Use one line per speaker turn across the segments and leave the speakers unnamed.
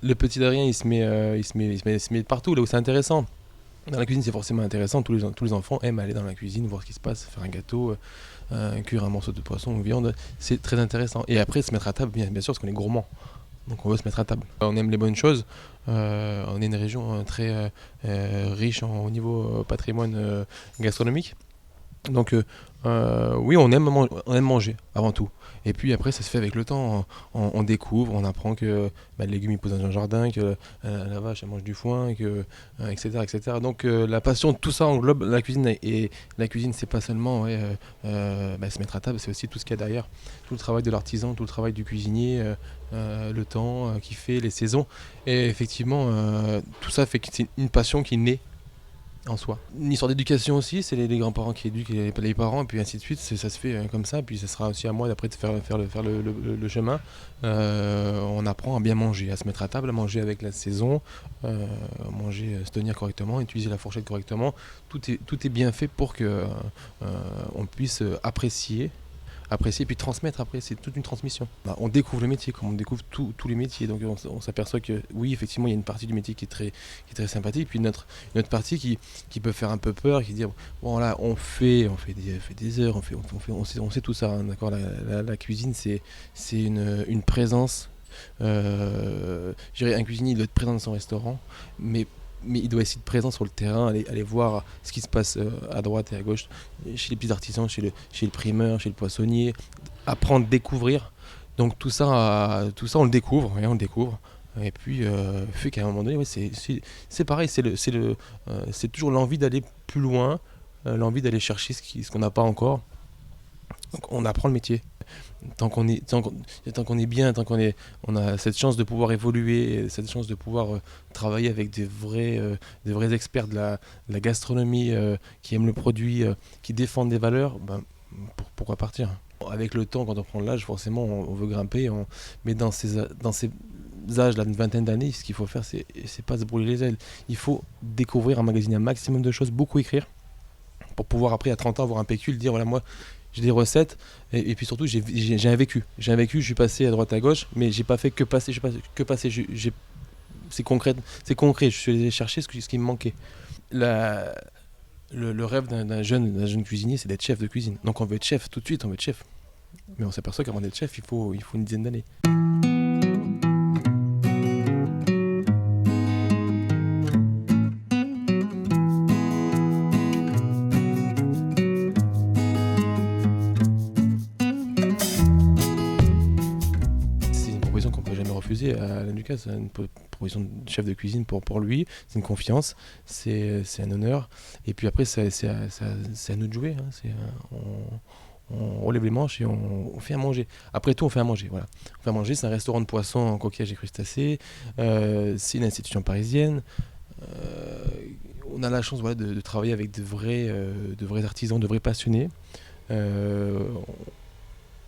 Le petit Adrien, il se met partout là où c'est intéressant. Dans la cuisine, c'est forcément intéressant. Tous les enfants aiment aller dans la cuisine, voir ce qui se passe, faire un gâteau, cuire un morceau de poisson ou viande. C'est très intéressant. Et après, se mettre à table, bien sûr, parce qu'on est gourmand. Donc on veut se mettre à table. On aime les bonnes choses. On est une région très riche au niveau patrimoine gastronomique. Donc oui, on aime manger avant tout. Et puis après, ça se fait avec le temps. On découvre, on apprend que le légume il pousse dans un jardin, que la vache elle mange du foin, etc., etc. Donc la passion, tout ça englobe la cuisine. Et la cuisine, c'est pas seulement ouais, se mettre à table, c'est aussi tout ce qu'il y a derrière. Tout le travail de l'artisan, tout le travail du cuisinier, le temps qu'il fait, les saisons. Et effectivement, tout ça fait que c'est une passion qui naît en soi. Une histoire d'éducation aussi, c'est les grands-parents qui éduquent les parents, et puis ainsi de suite, ça se fait comme ça, puis ça sera aussi à moi d'après de faire le chemin. On apprend à bien manger, à se mettre à table, à manger avec la saison, manger, se tenir correctement, utiliser la fourchette correctement. Tout est bien fait pour que on puisse apprécier puis transmettre après, c'est toute une transmission. On découvre le métier comme on découvre tous les métiers, donc on s'aperçoit que oui, effectivement, il y a une partie du métier qui est très sympathique, puis une autre partie qui peut faire un peu peur, qui dit bon là, on fait des heures, on sait tout ça, hein, d'accord, la cuisine, c'est une présence. Je dirais un cuisinier il doit être présent dans son restaurant, mais il doit aussi être présent sur le terrain, aller voir ce qui se passe à droite et à gauche, chez les petits artisans, chez le primeur, chez le poissonnier, apprendre, découvrir. Donc tout ça on le découvre, on le découvre. Et puis, fait qu'à un moment donné, ouais, c'est pareil, c'est toujours l'envie d'aller plus loin, l'envie d'aller chercher ce qu'on n'a pas encore. Donc on apprend le métier. Tant qu'on est bien, on a cette chance de pouvoir évoluer, cette chance de pouvoir travailler avec des vrais experts de la gastronomie qui aiment le produit, qui défendent des valeurs, ben, pourquoi partir? Avec le temps, quand on prend l'âge, forcément, on veut grimper, mais dans ces âges, là, une vingtaine d'années, ce qu'il faut faire, c'est pas se brûler les ailes. Il faut découvrir, emmagasiner un maximum de choses, beaucoup écrire, pour pouvoir après, à 30 ans, avoir un pécule, dire voilà, moi, j'ai des recettes, et puis surtout, j'ai un vécu. J'ai un vécu, je suis passé à droite à gauche, mais j'ai pas fait que passer, c'est concret, je suis allé chercher ce qui me manquait. La, le rêve d'un jeune cuisinier, c'est d'être chef de cuisine. Donc on veut être chef, tout de suite, on veut être chef. Mais on s'aperçoit qu'avant d'être chef, il faut une dizaine d'années. C'est une proposition qu'on ne peut jamais refuser à Alain Ducasse. C'est une proposition de chef de cuisine pour lui. C'est une confiance, c'est un honneur. Et puis après, c'est à nous de jouer, hein. On relève les manches et on fait à manger. Après tout, on fait à manger. Voilà. On fait à manger, c'est un restaurant de poissons en coquillage et crustacés. C'est une institution parisienne. Euh, on a la chance voilà, de travailler avec de vrais artisans, de vrais passionnés. Euh,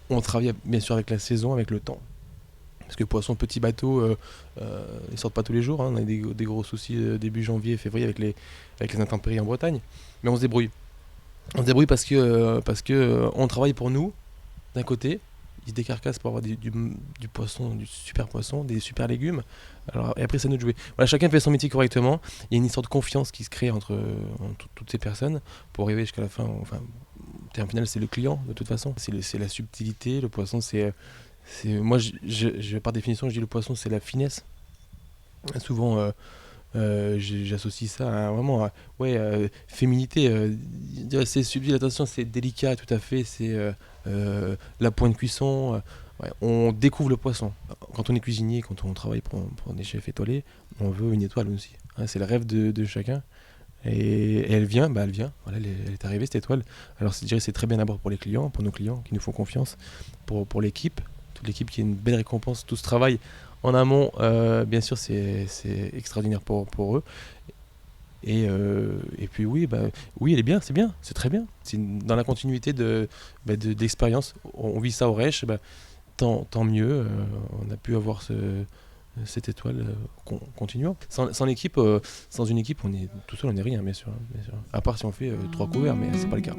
on travaille bien sûr avec la saison, avec le temps. Parce que poisson, petit bateau, ils sortent pas tous les jours, hein. On a des gros soucis début janvier, février avec les intempéries en Bretagne. Mais on se débrouille. On se débrouille parce que on travaille pour nous, d'un côté. Ils se décarcassent pour avoir du poisson, du super poisson, des super légumes. Alors, et après, c'est à nous de jouer. Voilà, chacun fait son métier correctement. Il y a une histoire de confiance qui se crée entre toutes ces personnes pour arriver jusqu'à la fin. Enfin, le terme final, c'est le client, de toute façon. C'est la subtilité. Le poisson, moi, par définition, je dis le poisson, c'est la finesse. Souvent, j'associe ça à vraiment ouais, féminité. C'est subtil, attention, c'est délicat, tout à fait. C'est la pointe de cuisson. Ouais, on découvre le poisson. Quand on est cuisinier, quand on travaille pour des chefs étoilés, on veut une étoile aussi, hein. C'est le rêve de chacun. Et elle vient, elle vient. Voilà, elle est arrivée cette étoile. Alors je dirais c'est très bien d'abord pour les clients, pour nos clients qui nous font confiance, pour l'équipe, toute l'équipe qui a une belle récompense, tout ce travail en amont, bien sûr c'est extraordinaire pour eux. Et puis oui, oui, elle est bien, c'est très bien. C'est dans la continuité d'expérience. On vit ça au Reich, tant mieux. On a pu avoir cette étoile, continuant. Sans l'équipe, sans une équipe, on est tout seul, on n'est rien, bien sûr, hein, bien sûr. À part si on fait 3 couverts, mais c'est pas le cas.